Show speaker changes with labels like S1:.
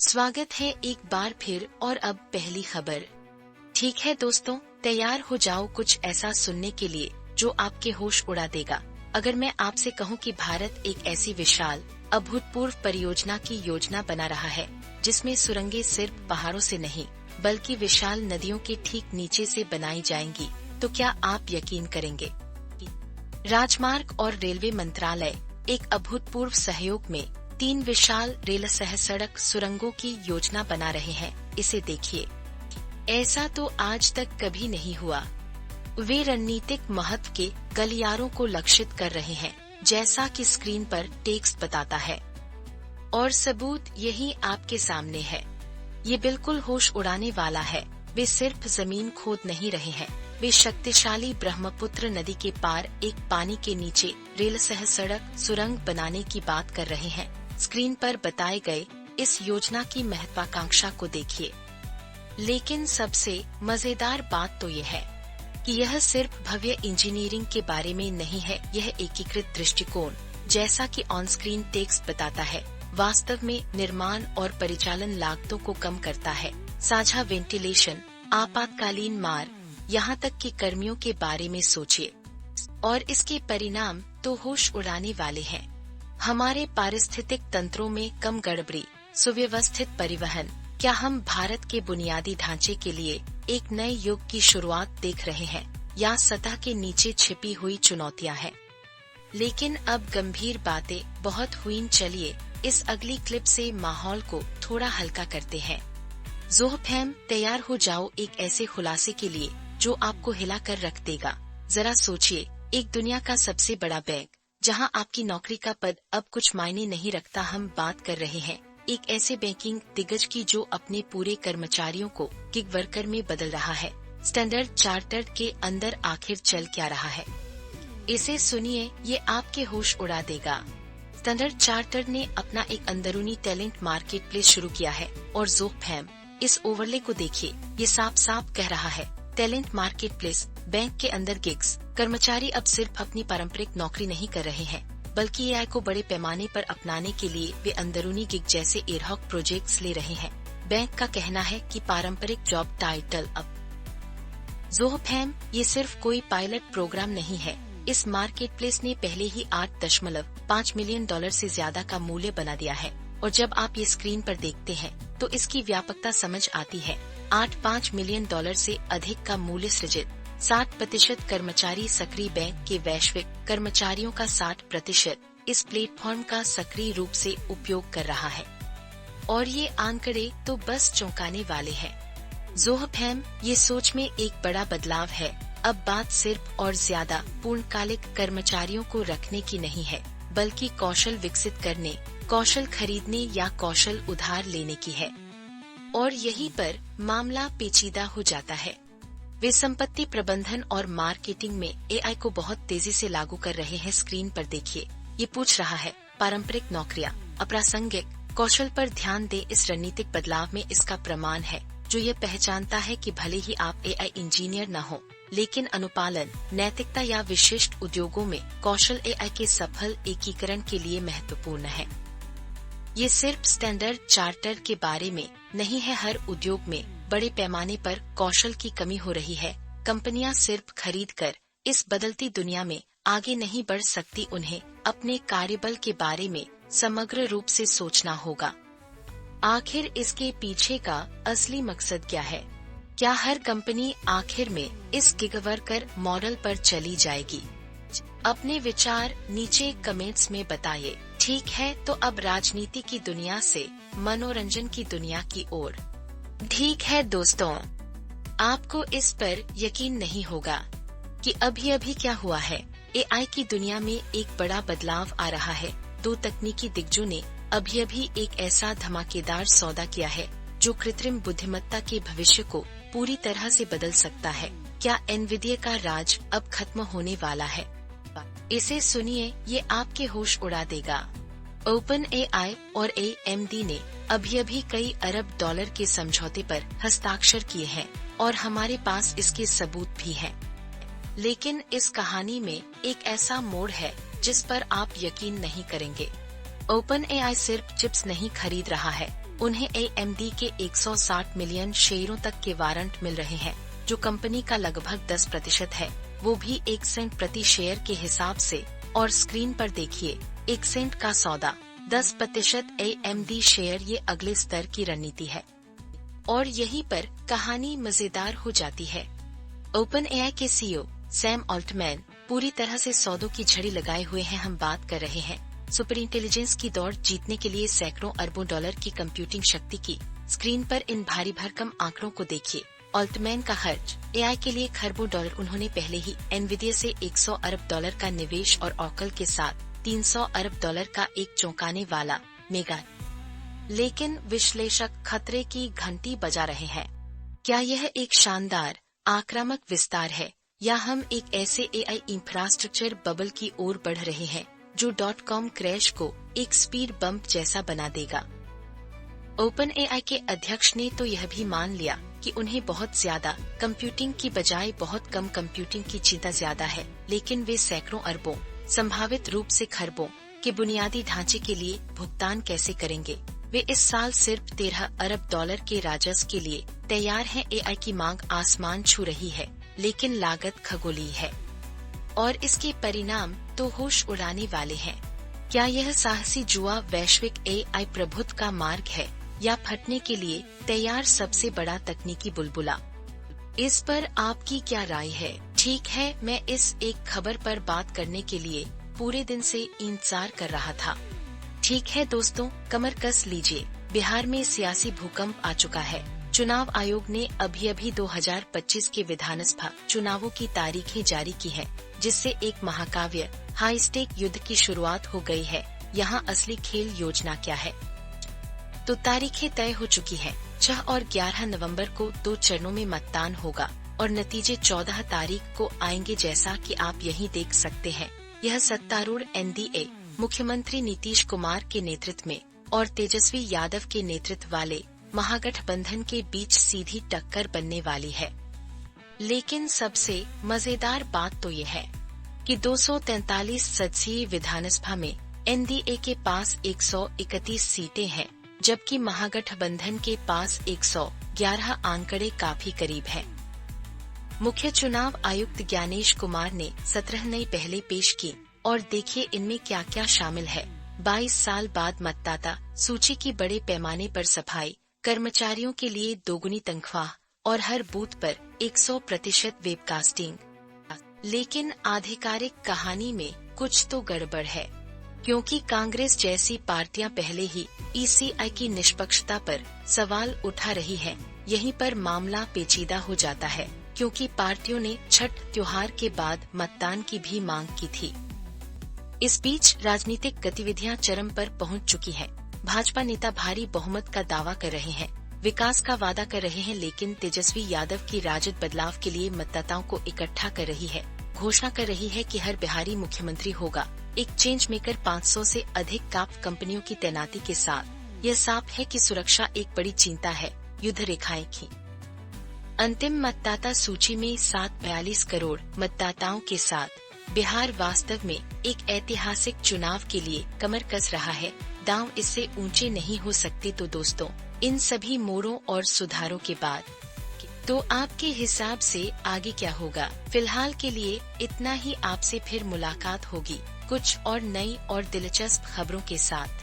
S1: स्वागत है एक बार फिर और अब पहली खबर। ठीक है दोस्तों, तैयार हो जाओ कुछ ऐसा सुनने के लिए जो आपके होश उड़ा देगा। अगर मैं आपसे कहूं कि भारत एक ऐसी विशाल अभूतपूर्व परियोजना की योजना बना रहा है जिसमें सुरंगें सिर्फ पहाड़ों से नहीं बल्कि विशाल नदियों के ठीक नीचे से बनाई जाएंगी, तो क्या आप यकीन करेंगे? राजमार्ग और रेलवे मंत्रालय एक अभूतपूर्व सहयोग में 3 विशाल रेल सह सड़क सुरंगों की योजना बना रहे हैं। इसे देखिए, ऐसा तो आज तक कभी नहीं हुआ। वे रणनीतिक महत्व के गलियारों को लक्षित कर रहे हैं, जैसा कि स्क्रीन पर टेक्स्ट बताता है। और सबूत यही आपके सामने है। ये बिल्कुल होश उड़ाने वाला है। वे सिर्फ जमीन खोद नहीं रहे हैं, वे शक्तिशाली ब्रह्मपुत्र नदी के पार एक पानी के नीचे रेल सह सड़क सुरंग बनाने की बात कर रहे हैं। स्क्रीन पर बताए गए इस योजना की महत्वाकांक्षा को देखिए। लेकिन सबसे मजेदार बात तो ये है कि यह सिर्फ भव्य इंजीनियरिंग के बारे में नहीं है, यह एकीकृत दृष्टिकोण, जैसा कि ऑन स्क्रीन टेक्स्ट बताता है, वास्तव में निर्माण और परिचालन लागतों को कम करता है। साझा वेंटिलेशन, आपातकालीन मार्ग, यहाँ तक कि कर्मियों के बारे में सोचिए। और इसके परिणाम तो होश उड़ाने वाले हैं। हमारे पारिस्थितिक तंत्रों में कम गड़बड़ी, सुव्यवस्थित परिवहन। क्या हम भारत के बुनियादी ढांचे के लिए एक नए युग की शुरुआत देख रहे हैं, या सतह के नीचे छिपी हुई चुनौतियां हैं? लेकिन अब गंभीर बातें बहुत हुई, चलिए इस अगली क्लिप से माहौल को थोड़ा हल्का करते हैं। ज़ोहफैम, तैयार हो जाओ एक ऐसे खुलासे के लिए जो आपको हिला कर रख देगा। जरा सोचिए, एक दुनिया का सबसे बड़ा बैंक जहां आपकी नौकरी का पद अब कुछ मायने नहीं रखता। हम बात कर रहे हैं एक ऐसे बैंकिंग दिग्गज की जो अपने पूरे कर्मचारियों को गिग वर्कर में बदल रहा है। स्टैंडर्ड चार्टर्ड के अंदर आखिर चल क्या रहा है? इसे सुनिए, ये आपके होश उड़ा देगा। स्टैंडर्ड चार्टर्ड ने अपना एक अंदरूनी टैलेंट मार्केट प्लेस शुरू किया है और ज़ोहफैम, इस ओवरले को देखिए, ये साफ साफ कह रहा है टैलेंट मार्केट प्लेस, बैंक के अंदर गिग्स। कर्मचारी अब सिर्फ अपनी पारंपरिक नौकरी नहीं कर रहे हैं, बल्कि एआई को बड़े पैमाने पर अपनाने के लिए वे अंदरूनी गिग जैसे एडहॉक प्रोजेक्ट्स ले रहे हैं। बैंक का कहना है कि पारंपरिक जॉब टाइटल अब ज़ोहफैम, ये सिर्फ कोई पायलट प्रोग्राम नहीं है। इस मार्केट प्लेस ने पहले ही $8.5 मिलियन से ज्यादा का मूल्य बना दिया है। और जब आप ये स्क्रीन पर देखते हैं तो इसकी व्यापकता समझ आती है। $8.5 मिलियन से अधिक का मूल्य सृजित, 60% कर्मचारी सक्रिय, बैंक के वैश्विक कर्मचारियों का 60% इस प्लेटफॉर्म का सक्रिय रूप से उपयोग कर रहा है। और ये आंकड़े तो बस चौंकाने वाले हैं। ज़ोहफैम, ये सोच में एक बड़ा बदलाव है। अब बात सिर्फ और ज्यादा पूर्णकालिक कर्मचारियों को रखने की नहीं है, बल्कि कौशल विकसित करने, कौशल खरीदने या कौशल उधार लेने की है। और यहीं पर मामला पेचीदा हो जाता है। वे संपत्ति प्रबंधन और मार्केटिंग में एआई को बहुत तेजी से लागू कर रहे हैं। स्क्रीन पर देखिए, ये पूछ रहा है पारंपरिक नौकरियां अप्रासंगिक, कौशल पर ध्यान दे। इस रणनीतिक बदलाव में इसका प्रमाण है, जो ये पहचानता है कि भले ही आप एआई इंजीनियर न हो, लेकिन अनुपालन, नैतिकता या विशिष्ट उद्योगों में कौशल एआई के सफल एकीकरण के लिए महत्वपूर्ण है। ये सिर्फ स्टैंडर्ड चार्टर के बारे में नहीं है, हर उद्योग में बड़े पैमाने पर कौशल की कमी हो रही है। कंपनियां सिर्फ खरीद कर इस बदलती दुनिया में आगे नहीं बढ़ सकती, उन्हें अपने कार्यबल के बारे में समग्र रूप से सोचना होगा। आखिर इसके पीछे का असली मकसद क्या है? क्या हर कंपनी आखिर में इस गिग वर्कर मॉडल पर चली जाएगी? अपने विचार नीचे कमेंट्स में बताइए। ठीक है, तो अब राजनीति की दुनिया से मनोरंजन की दुनिया की ओर। ठीक है दोस्तों, आपको इस पर यकीन नहीं होगा कि अभी क्या हुआ है। एआई की दुनिया में एक बड़ा बदलाव आ रहा है। 2 तकनीकी दिग्गजों ने अभी एक ऐसा धमाकेदार सौदा किया है जो कृत्रिम बुद्धिमत्ता के भविष्य को पूरी तरह से बदल सकता है। क्या एनवीडिया का राज अब खत्म होने वाला है? इसे सुनिए, ये आपके होश उड़ा देगा। ओपन एआई और एएमडी ने अभी कई अरब डॉलर के समझौते पर हस्ताक्षर किए हैं और हमारे पास इसके सबूत भी हैं। लेकिन इस कहानी में एक ऐसा मोड़ है जिस पर आप यकीन नहीं करेंगे। ओपन एआई सिर्फ चिप्स नहीं खरीद रहा है, उन्हें AMD के 160 मिलियन शेयरों तक के वारंट मिल रहे हैं, जो कंपनी का लगभग 10% है, वो भी 1 सेंट प्रति शेयर के हिसाब से। और स्क्रीन पर देखिए, 1 सेंट का सौदा, 10% AMD शेयर, ये अगले स्तर की रणनीति है। और यहीं पर कहानी मजेदार हो जाती है। OpenAI के CEO सैम ऑल्टमैन पूरी तरह से सौदों की झड़ी लगाए हुए हैं। हम बात कर रहे हैं सुपर इंटेलिजेंस की दौड़ जीतने के लिए सैकड़ों अरबों डॉलर की कंप्यूटिंग शक्ति की। स्क्रीन पर इन भारी भरकम आंकड़ों को देखिए। ऑल्टमैन का खर्च AI के लिए खरबों डॉलर। उन्होंने पहले ही एनवीडिया से 100 अरब डॉलर का निवेश और ऑकल के साथ 300 अरब डॉलर का एक चौंकाने वाला मेगा। लेकिन विश्लेषक खतरे की घंटी बजा रहे हैं। क्या यह एक शानदार आक्रामक विस्तार है, या हम एक ऐसे AI इंफ्रास्ट्रक्चर बबल की ओर बढ़ रहे हैं जो .com क्रैश को एक स्पीड बम्प जैसा बना देगा? OpenAI के अध्यक्ष ने तो यह भी मान लिया कि उन्हें बहुत ज्यादा कंप्यूटिंग की बजाय बहुत कम कंप्यूटिंग की चिंता ज्यादा है, लेकिन वे सैकड़ों अरबों, संभावित रूप से खरबों के बुनियादी ढांचे के लिए भुगतान कैसे करेंगे? वे इस साल सिर्फ 13 अरब डॉलर के राजस्व के लिए तैयार हैं। AI की मांग आसमान छू रही है, लेकिन लागत खगोलीय है, और इसके परिणाम तो होश उड़ाने वाले हैं। क्या यह साहसी जुआ वैश्विक AI प्रभुत्व का मार्ग है, या फटने के लिए तैयार सबसे बड़ा तकनीकी बुलबुला? इस पर आपकी क्या राय है? ठीक है, मैं इस एक खबर पर बात करने के लिए पूरे दिन से इंतजार कर रहा था। ठीक है दोस्तों, कमर कस लीजिए। बिहार में सियासी भूकंप आ चुका है। चुनाव आयोग ने अभी 2025 के विधानसभा चुनावों की तारीखें जारी की है, जिससे एक महाकाव्य हाई स्टेक युद्ध की शुरुआत हो गई है। यहाँ असली खेल योजना क्या है? तो तारीखें तय हो चुकी है। 6 और 11 नवंबर को 2 चरणों में मतदान होगा और नतीजे 14 तारीख को आएंगे, जैसा कि आप यहीं देख सकते हैं। यह सत्तारूढ़ NDA मुख्यमंत्री नीतीश कुमार के नेतृत्व में और तेजस्वी यादव के नेतृत्व वाले महागठबंधन के बीच सीधी टक्कर बनने वाली है। लेकिन सबसे मजेदार बात तो ये है कि 243 सदस्यीय विधानसभा में NDA के पास 131 सीटें हैं, जबकि महागठबंधन के पास 111। आंकड़े काफी करीब हैं। मुख्य चुनाव आयुक्त ज्ञानेश कुमार ने 17 नई पहले पेश की, और देखिए इनमें क्या क्या शामिल है। 22 साल बाद मतदाता सूची की बड़े पैमाने पर सफाई, कर्मचारियों के लिए दोगुनी तनख्वाह और हर बूथ पर 100% वेबकास्टिंग। लेकिन आधिकारिक कहानी में कुछ तो गड़बड़ है, क्योंकि कांग्रेस जैसी पार्टियां पहले ही ECI की निष्पक्षता पर सवाल उठा रही है। यहीं पर मामला पेचीदा हो जाता है, क्योंकि पार्टियों ने छठ त्योहार के बाद मतदान की भी मांग की थी। इस बीच राजनीतिक गतिविधियां चरम पर पहुंच चुकी हैं। भाजपा नेता भारी बहुमत का दावा कर रहे हैं, विकास का वादा कर रहे हैं, लेकिन तेजस्वी यादव की राजद बदलाव के लिए मतदाताओं को इकट्ठा कर रही है। घोषणा कर रही है कि हर बिहारी मुख्यमंत्री होगा। एक चेंज मेकर 500 से अधिक काप कंपनियों की तैनाती के साथ यह साफ है कि सुरक्षा एक बड़ी चिंता है। युद्ध रेखाएं खीं। अंतिम मतदाता सूची में 742 करोड़ मतदाताओं के साथ बिहार वास्तव में एक ऐतिहासिक चुनाव के लिए कमर कस रहा है। दांव इससे ऊंचे नहीं हो सकते। तो दोस्तों, इन सभी मोड़ों और सुधारों के बाद तो आपके हिसाब से आगे क्या होगा? फिलहाल के लिए इतना ही। आपसे फिर मुलाकात होगी कुछ और नई और दिलचस्प खबरों के साथ।